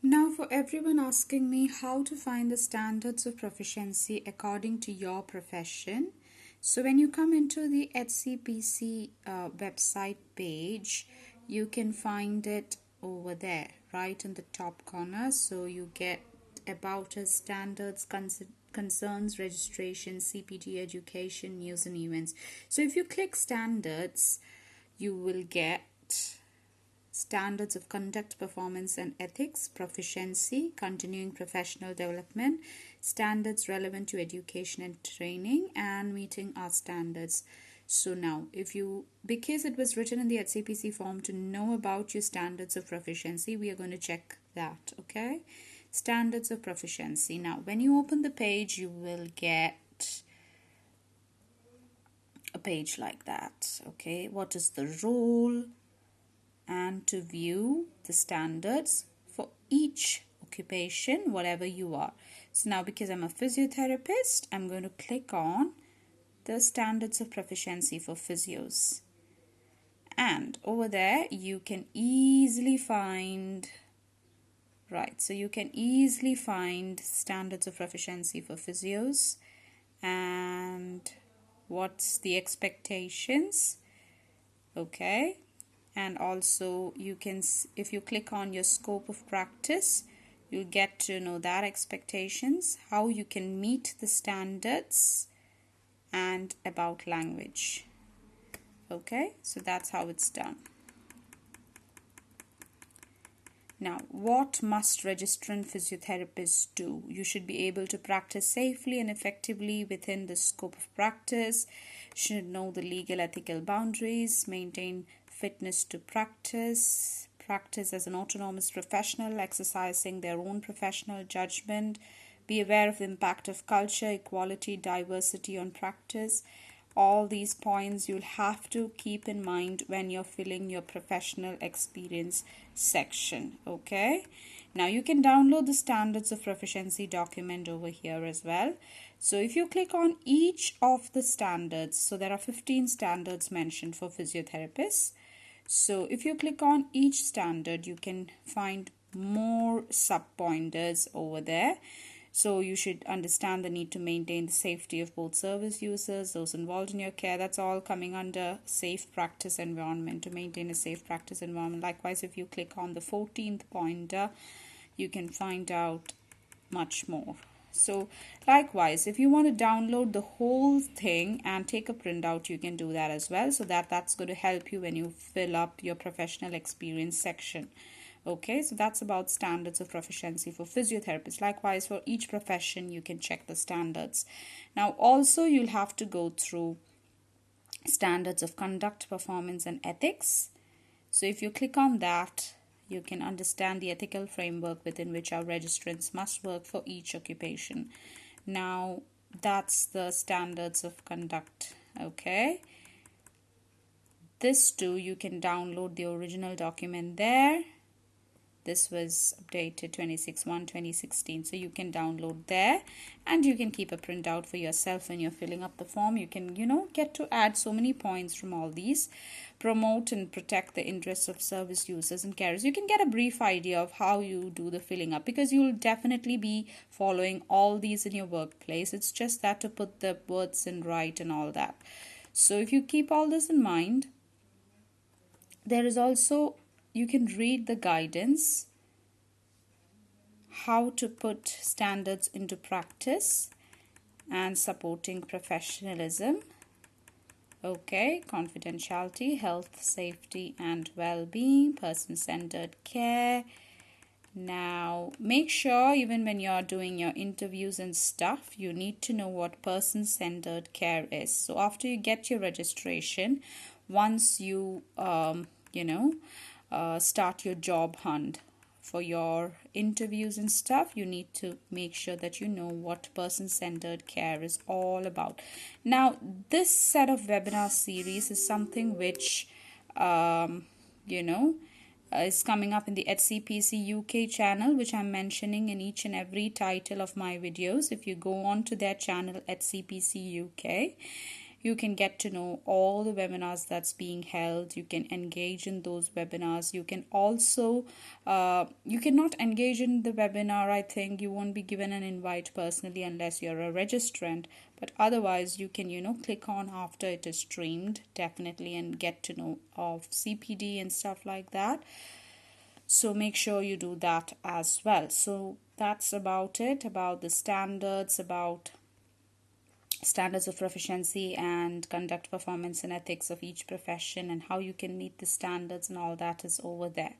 Now, for everyone asking me how to find the standards of proficiency according to your profession. So, when you come into the HCPC website page, you can find it over there, right in the top corner. So, you get about us, standards, concerns, registration, CPT education, news and events. So, if you click standards, you will get standards of conduct, performance and ethics, proficiency, continuing professional development, standards relevant to education and training, and meeting our standards. So now, because it was written in the HCPC form to know about your standards of proficiency, we are going to check that, okay? Standards of proficiency. Now, when you open the page, you will get a page like that, okay? What is the role? And to view the standards for each occupation, whatever you are. So now, because I'm a physiotherapist, I'm going to click on the standards of proficiency for physios. And over there, you can easily find, so you can easily find standards of proficiency for physios and what's the expectations, okay? And also you can, if you click on your scope of practice, you'll get to know that expectations, how you can meet the standards, and about language. Okay, so that's how it's done. Now, what must registrant physiotherapists do? You should be able to practice safely and effectively within the scope of practice, should know the legal ethical boundaries, maintain fitness to practice as an autonomous professional, exercising their own professional judgment, be aware of the impact of culture, equality, diversity on practice. All these points you'll have to keep in mind when you're filling your professional experience section, okay? Now you can download the standards of proficiency document over here as well. So if you click on each of the standards, so there are 15 standards mentioned for physiotherapists. So if you click on each standard, you can find more sub-pointers over there. So you should understand the need to maintain the safety of both service users, those involved in your care. That's all coming under safe practice environment, to maintain a safe practice environment. Likewise, if you click on the 14th pointer, you can find out much more. So likewise, if you want to download the whole thing and take a printout, you can do that as well. So that's going to help you when you fill up your professional experience section. Okay, so that's about standards of proficiency for physiotherapists. Likewise, for each profession, you can check the standards. Now, also, you'll have to go through standards of conduct, performance, and ethics. So if you click on that, you can understand the ethical framework within which our registrants must work for each occupation. Now, that's the standards of conduct, okay? This too, you can download the original document there. This was updated 26/1/2016, so you can download there and you can keep a printout for yourself when you're filling up the form. You can, get to add so many points from all these. Promote and protect the interests of service users and carers. You can get a brief idea of how you do the filling up, because you'll definitely be following all these in your workplace. It's just that to put the words in right and all that. So if you keep all this in mind, there is also, you can read the guidance, how to put standards into practice and supporting professionalism. Okay, confidentiality, health, safety and well-being, person-centered care. Now, make sure even when you're doing your interviews and stuff, you need to know what person-centered care is. So after you get your registration, once you, start your job hunt for your interviews and stuff, you need to make sure that you know what person-centered care is all about. Now, this set of webinar series is something which, is coming up in the HCPC UK channel, which I'm mentioning in each and every title of my videos. If you go on to their channel, HCPC UK, You can get to know all the webinars that's being held. You can engage in those webinars. You can also you cannot engage in the webinar. I think you won't be given an invite personally unless you're a registrant, but otherwise you can click on after it is streamed, definitely, and get to know of CPD and stuff like that. So make sure you do that as well. So that's about it, about the standards, about standards of proficiency and conduct, performance and ethics of each profession, and how you can meet the standards, and all that is over there.